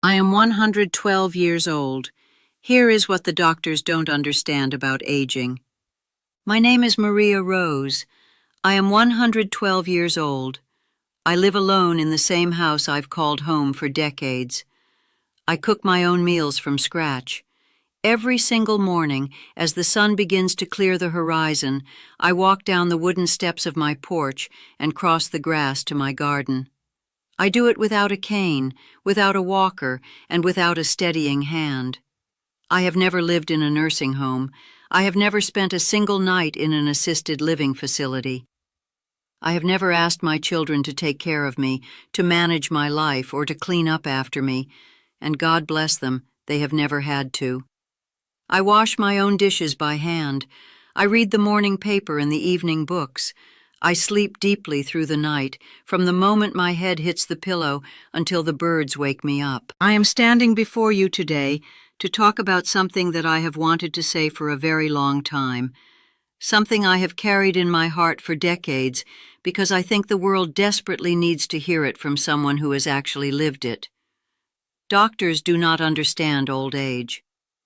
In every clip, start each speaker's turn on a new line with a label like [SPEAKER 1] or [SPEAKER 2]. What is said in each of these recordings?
[SPEAKER 1] I am 112 years old. Here is what the doctors don't understand about aging. My name is Maria Rose. I am 112 years old. I live alone in the same house I've called home for decades. I cook my own meals from scratch. Every single morning, as the sun begins to clear the horizon, I walk down the wooden steps of my porch and cross the grass to my garden. I do it without a cane, without a walker, and without a steadying hand. I have never lived in a nursing home. I have never spent a single night in an assisted living facility. I have never asked my children to take care of me, to manage my life, or to clean up after me, and God bless them, they have never had to. I wash my own dishes by hand. I read the morning paper and the evening books. I sleep deeply through the night, from the moment my head hits the pillow until the birds wake me up. I am standing before you today to talk about something that I have wanted to say for a very long time, something I have carried in my heart for decades because I think the world desperately needs to hear it from someone who has actually lived it. Doctors do not understand old age.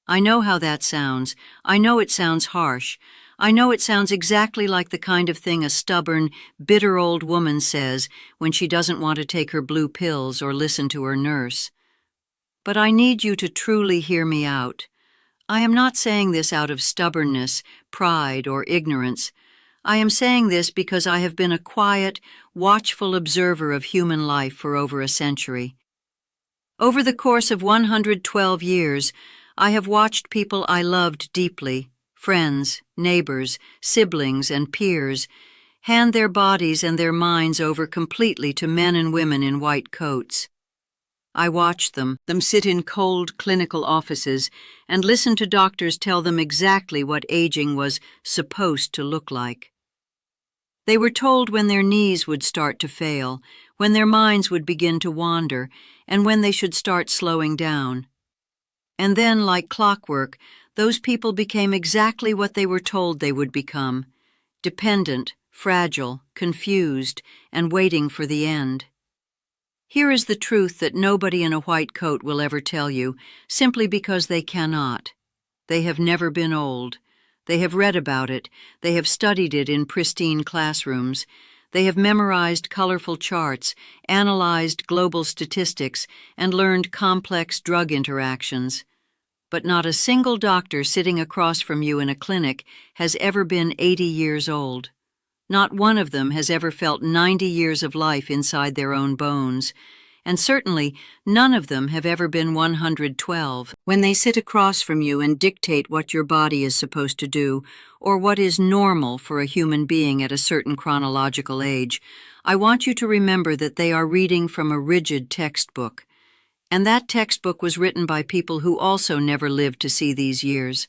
[SPEAKER 1] I know how that sounds. I know it sounds harsh. I know it sounds exactly like the kind of thing a stubborn, bitter old woman says when she doesn't want to take her blue pills or listen to her nurse. But I need you to truly hear me out. I am not saying this out of stubbornness, pride, or ignorance. I am saying this because I have been a quiet, watchful observer of human life for over a century. Over the course of 112 years, I have watched people I loved deeply, friends, neighbors, siblings, and peers, hand their bodies and their minds over completely to men and women in white coats. I watched them sit in cold clinical offices and listen to doctors tell them exactly what aging was supposed to look like. They were told when their knees would start to fail, when their minds would begin to wander, and when they should start slowing down. And then, like clockwork, those people became exactly what they were told they would become: dependent, fragile, confused, and waiting for the end. Here is the truth that nobody in a white coat will ever tell you, simply because they cannot. They have never been old. They have read about it. They have studied it in pristine classrooms. They have memorized colorful charts, analyzed global statistics, and learned complex drug interactions. But not a single doctor sitting across from you in a clinic has ever been 80 years old. Not one of them has ever felt 90 years of life inside their own bones, and certainly none of them have ever been 112 when they sit across from you and dictate what your body is supposed to do, or what is normal for a human being at a certain chronological age. I want you to remember that they are reading from a rigid textbook. And that textbook was written by people who also never lived to see these years.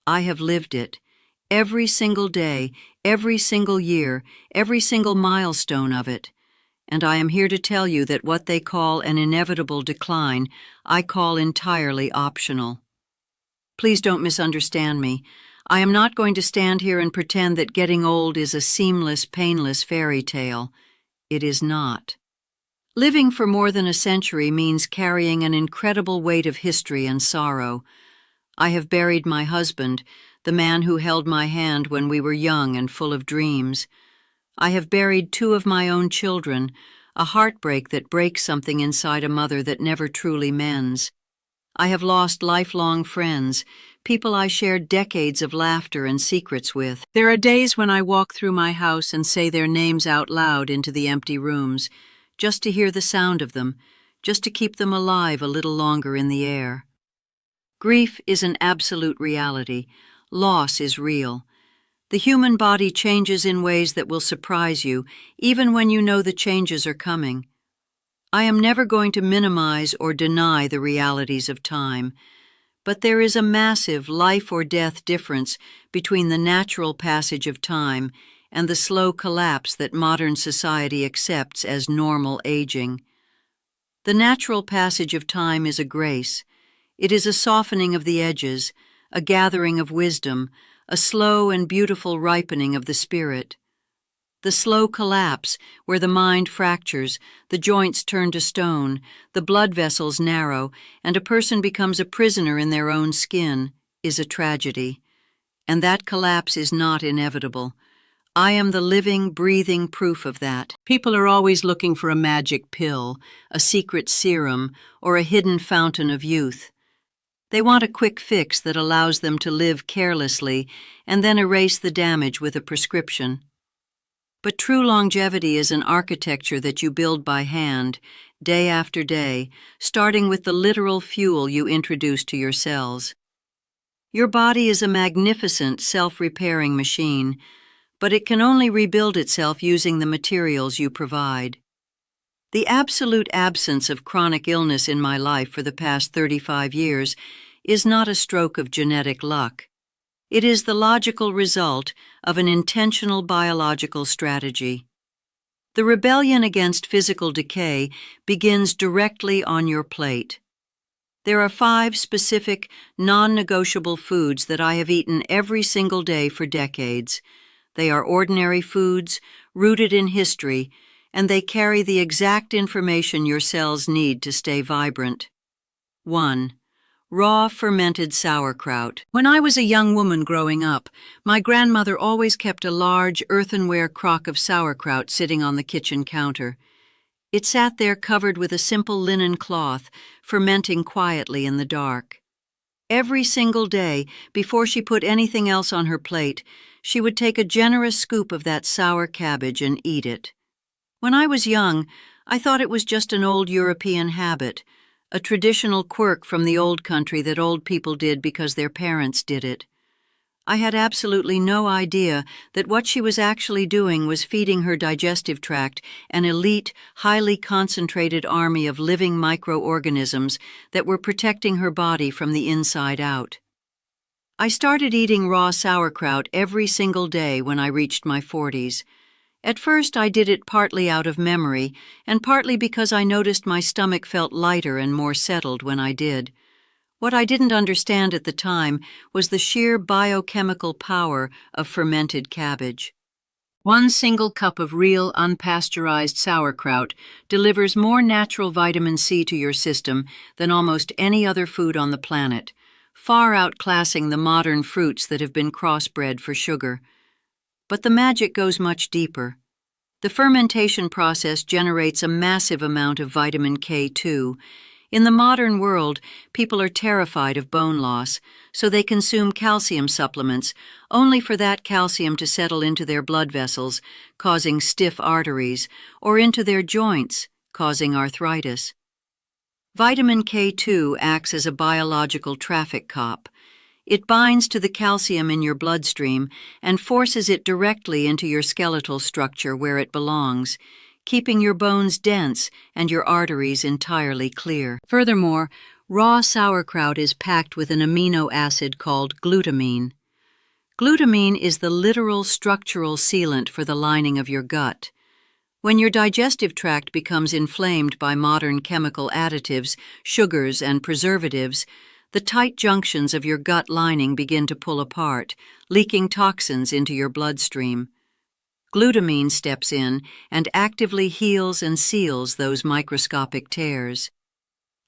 [SPEAKER 1] I have lived it. Every single day, every single year, every single milestone of it. And I am here to tell you that what they call an inevitable decline, I call entirely optional. Please don't misunderstand me. I am not going to stand here and pretend that getting old is a seamless, painless fairy tale. It is not. Living for more than a century means carrying an incredible weight of history and sorrow. I have buried my husband, the man who held my hand when we were young and full of dreams. I have buried 2 of my own children, a heartbreak that breaks something inside a mother that never truly mends. I have lost lifelong friends, people I shared decades of laughter and secrets with. There are days when I walk through my house and say their names out loud into the empty rooms, just to hear the sound of them, just to keep them alive a little longer in the air. Grief is an absolute reality. Loss is real. The human body changes in ways that will surprise you, even when you know the changes are coming. I am never going to minimize or deny the realities of time, but there is a massive life or death difference between the natural passage of time and the slow collapse that modern society accepts as normal aging. The natural passage of time is a grace. It is a softening of the edges, a gathering of wisdom, a slow and beautiful ripening of the spirit. The slow collapse, where the mind fractures, the joints turn to stone, the blood vessels narrow, and a person becomes a prisoner in their own skin, is a tragedy. And that collapse is not inevitable. I am the living, breathing proof of that. People are always looking for a magic pill, a secret serum, or a hidden fountain of youth. They want a quick fix that allows them to live carelessly and then erase the damage with a prescription. But true longevity is an architecture that you build by hand, day after day, starting with the literal fuel you introduce to your cells. Your body is a magnificent, self-repairing machine, but it can only rebuild itself using the materials you provide. The absolute absence of chronic illness in my life for the past 35 years is not a stroke of genetic luck. It is the logical result of an intentional biological strategy. The rebellion against physical decay begins directly on your plate. There are 5 specific, non-negotiable foods that I have eaten every single day for decades. They are ordinary foods, rooted in history, and they carry the exact information your cells need to stay vibrant. 1. Raw fermented sauerkraut. When I was a young woman growing up, my grandmother always kept a large earthenware crock of sauerkraut sitting on the kitchen counter. It sat there covered with a simple linen cloth, fermenting quietly in the dark. Every single day, before she put anything else on her plate, she would take a generous scoop of that sour cabbage and eat it. When I was young, I thought it was just an old European habit, a traditional quirk from the old country that old people did because their parents did it. I had absolutely no idea that what she was actually doing was feeding her digestive tract an elite, highly concentrated army of living microorganisms that were protecting her body from the inside out. I started eating raw sauerkraut every single day when I reached my 40s. At first, I did it partly out of memory, and partly because I noticed my stomach felt lighter and more settled when I did. What I didn't understand at the time was the sheer biochemical power of fermented cabbage. 1 single cup of real, unpasteurized sauerkraut delivers more natural vitamin C to your system than almost any other food on the planet, far outclassing the modern fruits that have been crossbred for sugar. But the magic goes much deeper. The fermentation process generates a massive amount of vitamin K2. In the modern world, people are terrified of bone loss, so they consume calcium supplements, only for that calcium to settle into their blood vessels, causing stiff arteries, or into their joints, causing arthritis. Vitamin K2 acts as a biological traffic cop. It binds to the calcium in your bloodstream and forces it directly into your skeletal structure where it belongs, keeping your bones dense and your arteries entirely clear. Furthermore, raw sauerkraut is packed with an amino acid called glutamine. Glutamine is the literal structural sealant for the lining of your gut. When your digestive tract becomes inflamed by modern chemical additives, sugars, and preservatives, the tight junctions of your gut lining begin to pull apart, leaking toxins into your bloodstream. Glutamine steps in and actively heals and seals those microscopic tears.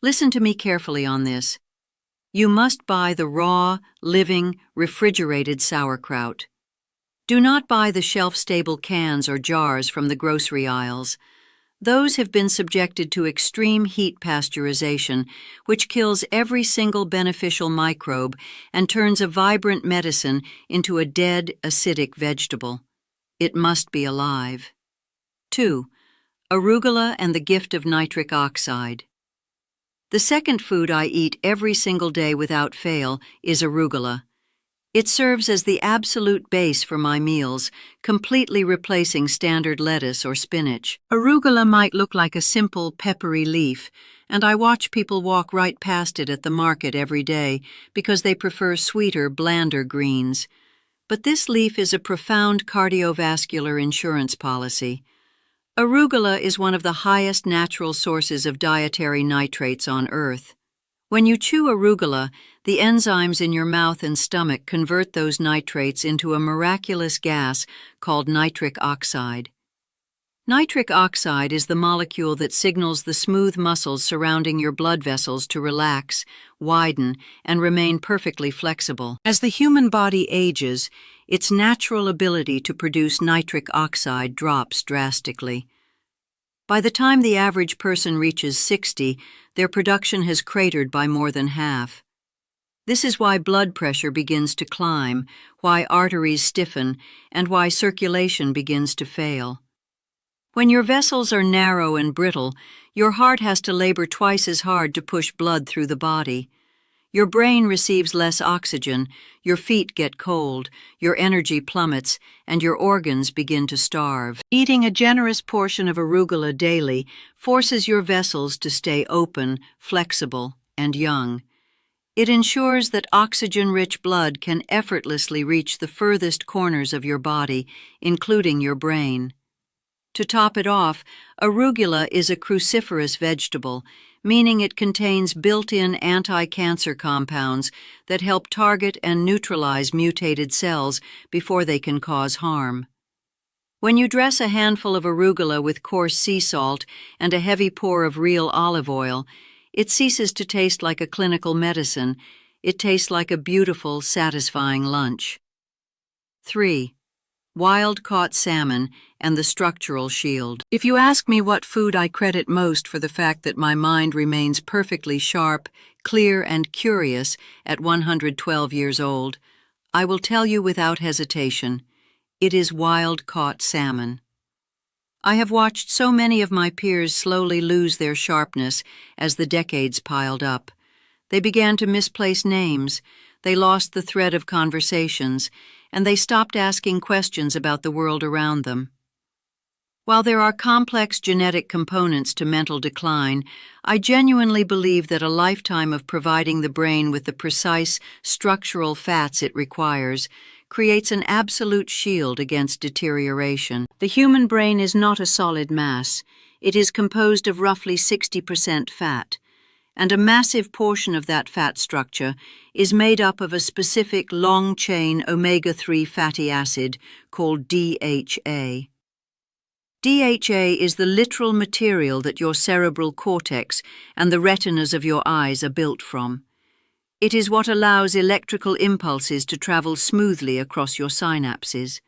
[SPEAKER 1] Listen to me carefully on this. You must buy the raw, living, refrigerated sauerkraut. Do not buy the shelf-stable cans or jars from the grocery aisles. Those have been subjected to extreme heat pasteurization, which kills every single beneficial microbe and turns a vibrant medicine into a dead, acidic vegetable. It must be alive. 2. Arugula and the gift of nitric oxide. The second food I eat every single day without fail is arugula. It serves as the absolute base for my meals, completely replacing standard lettuce or spinach. Arugula might look like a simple, peppery leaf, and I watch people walk right past it at the market every day because they prefer sweeter, blander greens. But this leaf is a profound cardiovascular insurance policy. Arugula is one of the highest natural sources of dietary nitrates on Earth. When you chew arugula, the enzymes in your mouth and stomach convert those nitrates into a miraculous gas called nitric oxide. Nitric oxide is the molecule that signals the smooth muscles surrounding your blood vessels to relax, widen, and remain perfectly flexible. As the human body ages, its natural ability to produce nitric oxide drops drastically. By the time the average person reaches 60, their production has cratered by more than half. This is why blood pressure begins to climb, why arteries stiffen, and why circulation begins to fail. When your vessels are narrow and brittle, your heart has to labor twice as hard to push blood through the body. Your brain receives less oxygen, your feet get cold, your energy plummets, and your organs begin to starve. Eating a generous portion of arugula daily forces your vessels to stay open, flexible, and young. It ensures that oxygen-rich blood can effortlessly reach the furthest corners of your body, including your brain. To top it off, arugula is a cruciferous vegetable, meaning it contains built-in anti-cancer compounds that help target and neutralize mutated cells before they can cause harm. When you dress a handful of arugula with coarse sea salt and a heavy pour of real olive oil, it ceases to taste like a clinical medicine. It tastes like a beautiful, satisfying lunch. 3. Wild-caught salmon and the structural shield. If you ask me what food I credit most for the fact that my mind remains perfectly sharp, clear, and curious at 112 years old, I will tell you without hesitation, it is wild-caught salmon. I have watched so many of my peers slowly lose their sharpness as the decades piled up. They began to misplace names, they lost the thread of conversations, and they stopped asking questions about the world around them. While there are complex genetic components to mental decline, I genuinely believe that a lifetime of providing the brain with the precise structural fats it requires creates an absolute shield against deterioration. The human brain is not a solid mass. It is composed of roughly 60% fat, and a massive portion of that fat structure is made up of a specific long-chain omega-3 fatty acid called DHA. DHA is the literal material that your cerebral cortex and the retinas of your eyes are built from. It is what allows electrical impulses to travel smoothly across your synapses.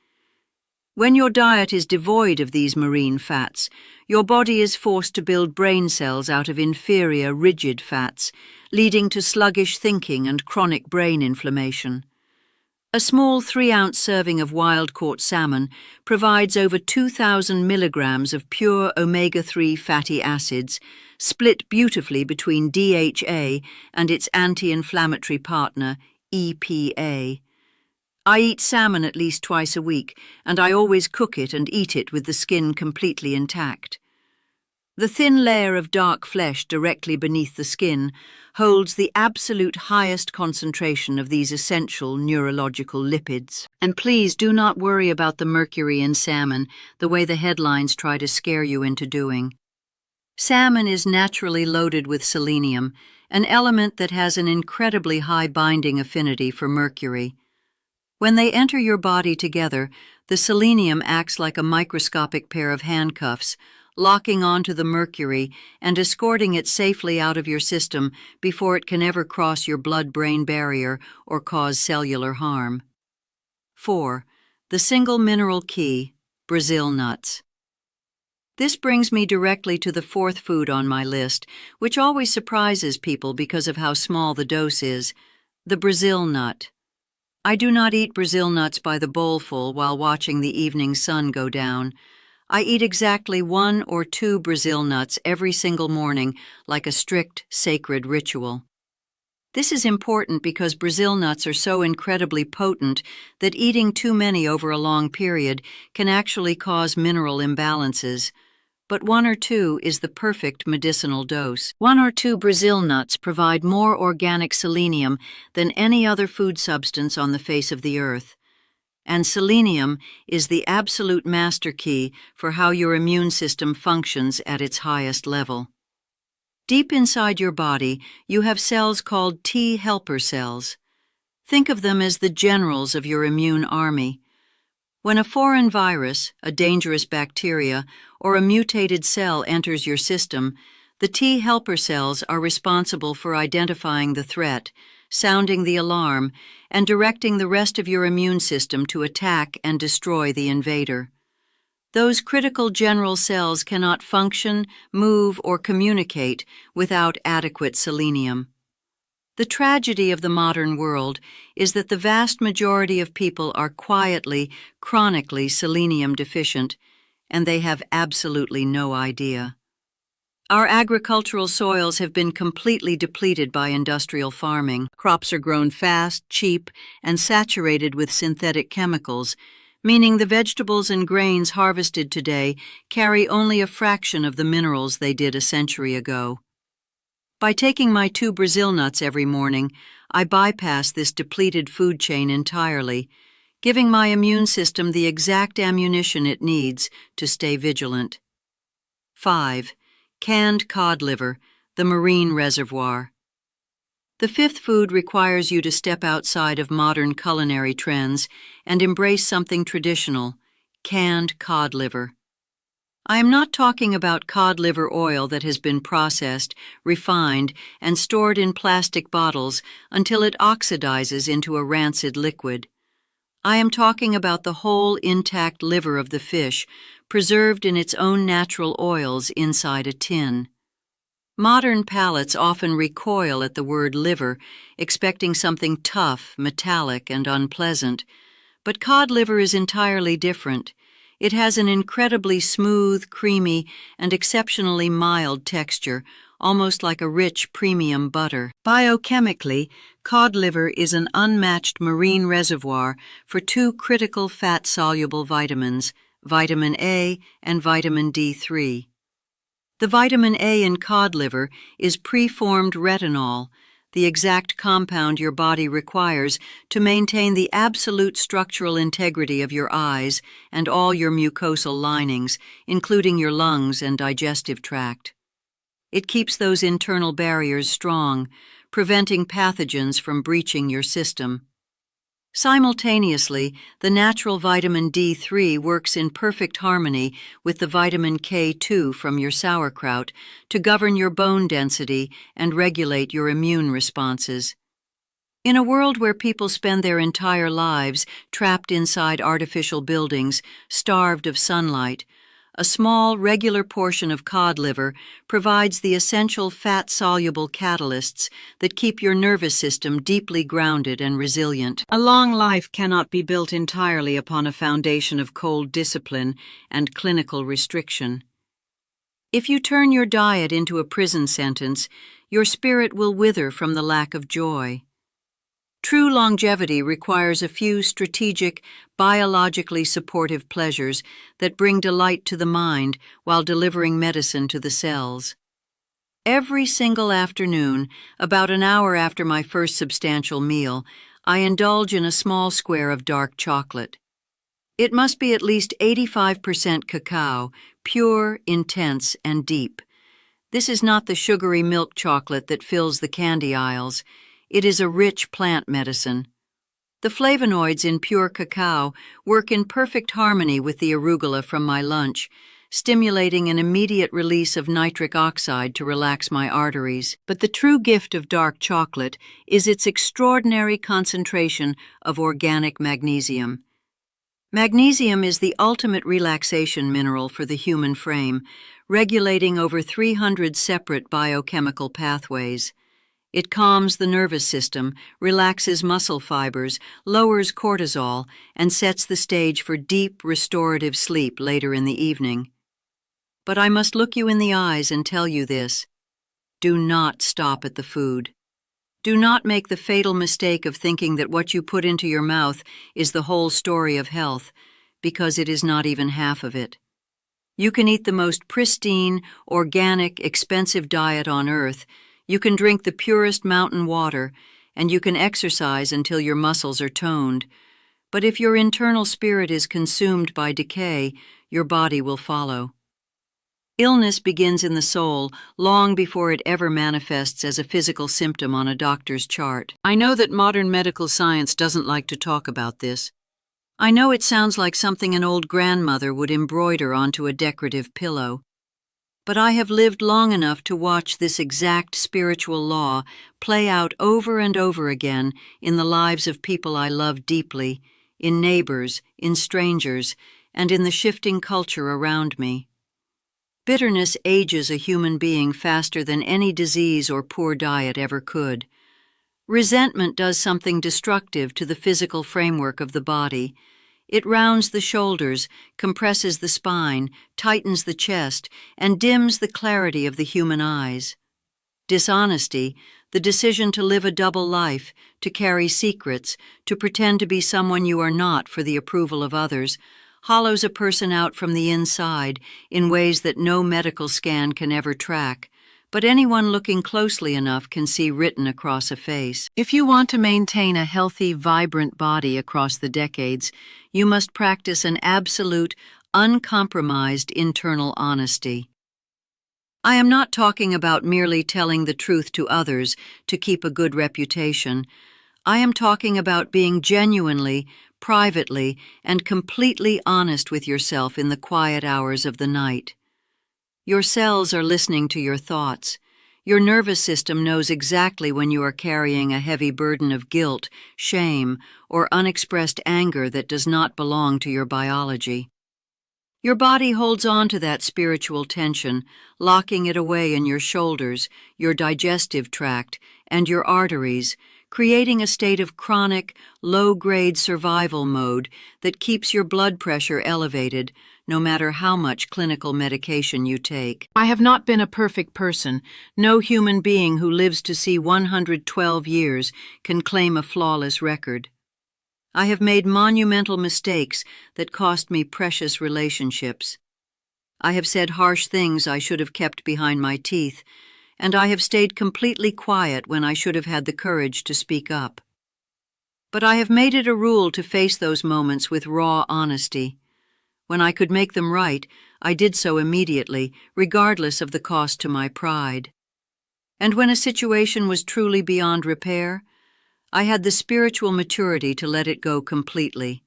[SPEAKER 1] When your diet is devoid of these marine fats, your body is forced to build brain cells out of inferior, rigid fats, leading to sluggish thinking and chronic brain inflammation. A small 3-ounce serving of wild-caught salmon provides over 2,000 milligrams of pure omega-3 fatty acids, split beautifully between DHA and its anti-inflammatory partner, EPA. I eat salmon at least twice a week, and I always cook it and eat it with the skin completely intact. The thin layer of dark flesh directly beneath the skin holds the absolute highest concentration of these essential neurological lipids. And please do not worry about the mercury in salmon, the way the headlines try to scare you into doing. Salmon is naturally loaded with selenium, an element that has an incredibly high binding affinity for mercury. When they enter your body together, the selenium acts like a microscopic pair of handcuffs, locking onto the mercury and escorting it safely out of your system before it can ever cross your blood-brain barrier or cause cellular harm. 4. The single mineral key, Brazil nuts. This brings me directly to the 4th food on my list, which always surprises people because of how small the dose is, the Brazil nut. I do not eat Brazil nuts by the bowlful while watching the evening sun go down. I eat exactly 1 or 2 Brazil nuts every single morning, like a strict, sacred ritual. This is important because Brazil nuts are so incredibly potent that eating too many over a long period can actually cause mineral imbalances. But 1 or 2 is the perfect medicinal dose. 1 or 2 Brazil nuts provide more organic selenium than any other food substance on the face of the earth. And selenium is the absolute master key for how your immune system functions at its highest level. Deep inside your body, you have cells called T helper cells. Think of them as the generals of your immune army. When a foreign virus, a dangerous bacteria, or a mutated cell enters your system, the T helper cells are responsible for identifying the threat, sounding the alarm, and directing the rest of your immune system to attack and destroy the invader. Those critical general cells cannot function, move, or communicate without adequate selenium. The tragedy of the modern world is that the vast majority of people are quietly, chronically selenium deficient, and they have absolutely no idea. Our agricultural soils have been completely depleted by industrial farming. Crops are grown fast, cheap, and saturated with synthetic chemicals, meaning the vegetables and grains harvested today carry only a fraction of the minerals they did a century ago. By taking my 2 Brazil nuts every morning, I bypass this depleted food chain entirely, giving my immune system the exact ammunition it needs to stay vigilant. 5. Canned cod liver, the marine reservoir. The 5th food requires you to step outside of modern culinary trends and embrace something traditional: canned cod liver. I am not talking about cod liver oil that has been processed, refined, and stored in plastic bottles until it oxidizes into a rancid liquid. I am talking about the whole intact liver of the fish, preserved in its own natural oils inside a tin. Modern palates often recoil at the word liver, expecting something tough, metallic, and unpleasant. But cod liver is entirely different. It has an incredibly smooth, creamy, and exceptionally mild texture, almost like a rich premium butter. Biochemically, cod liver is an unmatched marine reservoir for 2 critical fat-soluble vitamins, vitamin A and vitamin D3. The vitamin A in cod liver is preformed retinol, the exact compound your body requires to maintain the absolute structural integrity of your eyes and all your mucosal linings, including your lungs and digestive tract. It keeps those internal barriers strong, preventing pathogens from breaching your system. Simultaneously, the natural vitamin D3 works in perfect harmony with the vitamin K2 from your sauerkraut to govern your bone density and regulate your immune responses. In a world where people spend their entire lives trapped inside artificial buildings, starved of sunlight, a small, regular portion of cod liver provides the essential fat-soluble catalysts that keep your nervous system deeply grounded and resilient. A long life cannot be built entirely upon a foundation of cold discipline and clinical restriction. If you turn your diet into a prison sentence, your spirit will wither from the lack of joy. True longevity requires a few strategic, biologically supportive pleasures that bring delight to the mind while delivering medicine to the cells. Every single afternoon, about an hour after my first substantial meal, I indulge in a small square of dark chocolate. It must be at least 85% cacao, pure, intense, and deep. This is not the sugary milk chocolate that fills the candy aisles. It is a rich plant medicine. The flavonoids in pure cacao work in perfect harmony with the arugula from my lunch, stimulating an immediate release of nitric oxide to relax my arteries. But the true gift of dark chocolate is its extraordinary concentration of organic magnesium. Magnesium is the ultimate relaxation mineral for the human frame, regulating over 300 separate biochemical pathways. It calms the nervous system, relaxes muscle fibers, lowers cortisol, and sets the stage for deep, restorative sleep later in the evening. But I must look you in the eyes and tell you this: do not stop at the food. Do not make the fatal mistake of thinking that what you put into your mouth is the whole story of health, because it is not even half of it. You can eat the most pristine, organic, expensive diet on earth. You can drink the purest mountain water, and you can exercise until your muscles are toned. But if your internal spirit is consumed by decay, your body will follow. Illness begins in the soul long before it ever manifests as a physical symptom on a doctor's chart. I know that modern medical science doesn't like to talk about this. I know it sounds like something an old grandmother would embroider onto a decorative pillow. But I have lived long enough to watch this exact spiritual law play out over and over again in the lives of people I love deeply, in neighbors, in strangers, and in the shifting culture around me. Bitterness ages a human being faster than any disease or poor diet ever could. Resentment does something destructive to the physical framework of the body. It rounds the shoulders, compresses the spine, tightens the chest, and dims the clarity of the human eyes. Dishonesty, the decision to live a double life, to carry secrets, to pretend to be someone you are not for the approval of others, hollows a person out from the inside in ways that no medical scan can ever track, but anyone looking closely enough can see written across a face. If you want to maintain a healthy, vibrant body across the decades, you must practice an absolute, uncompromised internal honesty. I am not talking about merely telling the truth to others to keep a good reputation. I am talking about being genuinely, privately, and completely honest with yourself in the quiet hours of the night. Your cells are listening to your thoughts. Your nervous system knows exactly when you are carrying a heavy burden of guilt, shame, or unexpressed anger that does not belong to your biology. Your body holds on to that spiritual tension, locking it away in your shoulders, your digestive tract, and your arteries, creating a state of chronic, low-grade survival mode that keeps your blood pressure elevated, no matter how much clinical medication you take. I have not been a perfect person. No human being who lives to see 112 years can claim a flawless record. I have made monumental mistakes that cost me precious relationships. I have said harsh things I should have kept behind my teeth, and I have stayed completely quiet when I should have had the courage to speak up. But I have made it a rule to face those moments with raw honesty. When I could make them right, I did so immediately, regardless of the cost to my pride. And when a situation was truly beyond repair, I had the spiritual maturity to let it go completely.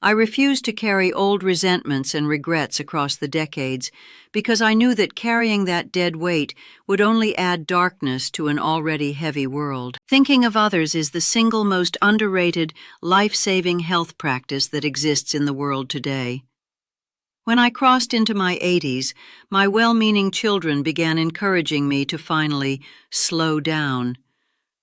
[SPEAKER 1] I refused to carry old resentments and regrets across the decades because I knew that carrying that dead weight would only add darkness to an already heavy world. Thinking of others is the single most underrated, life-saving health practice that exists in the world today. When I crossed into my 80s, my well-meaning children began encouraging me to finally slow down.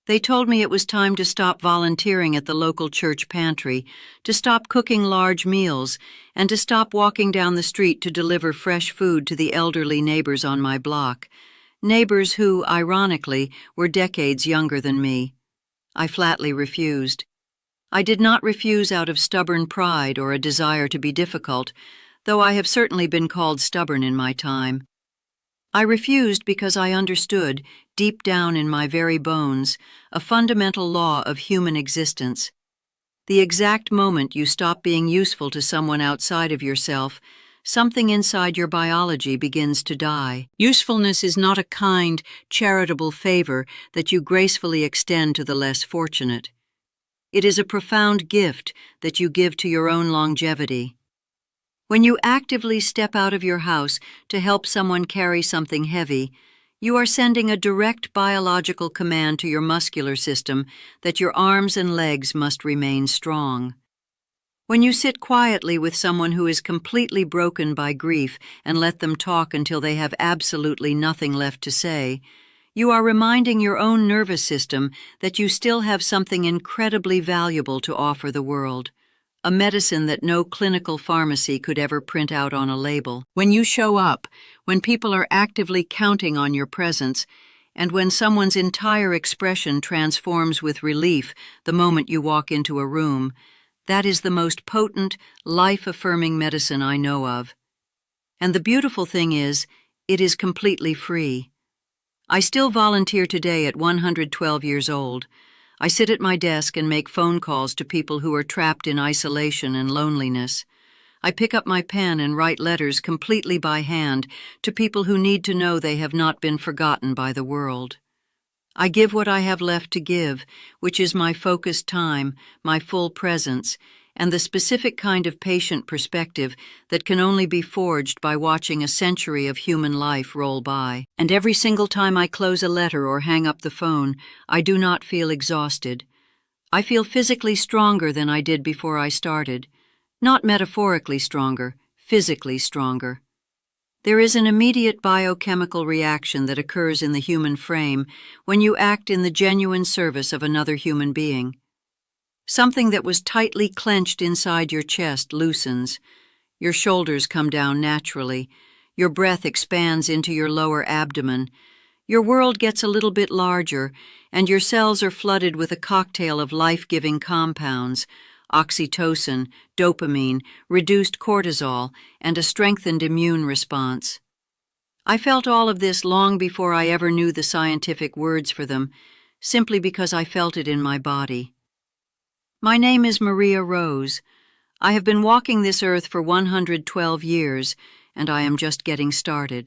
[SPEAKER 1] They told me it was time to stop volunteering at the local church pantry, to stop cooking large meals, and to stop walking down the street to deliver fresh food to the elderly neighbors on my block, neighbors who, ironically, were decades younger than me. I flatly refused. I did not refuse out of stubborn pride or a desire to be difficult, though I have certainly been called stubborn in my time. I refused because I understood, deep down in my very bones, a fundamental law of human existence. The exact moment you stop being useful to someone outside of yourself, something inside your biology begins to die. Usefulness is not a kind, charitable favor that you gracefully extend to the less fortunate. It is a profound gift that you give to your own longevity. When you actively step out of your house to help someone carry something heavy, you are sending a direct biological command to your muscular system that your arms and legs must remain strong. When you sit quietly with someone who is completely broken by grief and let them talk until they have absolutely nothing left to say, you are reminding your own nervous system that you still have something incredibly valuable to offer the world. A medicine that no clinical pharmacy could ever print out on a label. When you show up, when people are actively counting on your presence, and when someone's entire expression transforms with relief the moment you walk into a room, that is the most potent, life-affirming medicine I know of. And the beautiful thing is, it is completely free. I still volunteer today at 112 years old. I sit at my desk and make phone calls to people who are trapped in isolation and loneliness. I pick up my pen and write letters completely by hand to people who need to know they have not been forgotten by the world. I give what I have left to give, which is my focused time, my full presence, and the specific kind of patient perspective that can only be forged by watching a century of human life roll by. And every single time I close a letter or hang up the phone, I do not feel exhausted. I feel physically stronger than I did before I started. Not metaphorically stronger, physically stronger. There is an immediate biochemical reaction that occurs in the human frame when you act in the genuine service of another human being. Something that was tightly clenched inside your chest loosens. Your shoulders come down naturally. Your breath expands into your lower abdomen. Your world gets a little bit larger, and your cells are flooded with a cocktail of life-giving compounds: oxytocin, dopamine, reduced cortisol, and a strengthened immune response. I felt all of this long before I ever knew the scientific words for them, simply because I felt it in my body. My name is Maria Rose. I have been walking this earth for 112 years, and I am just getting started.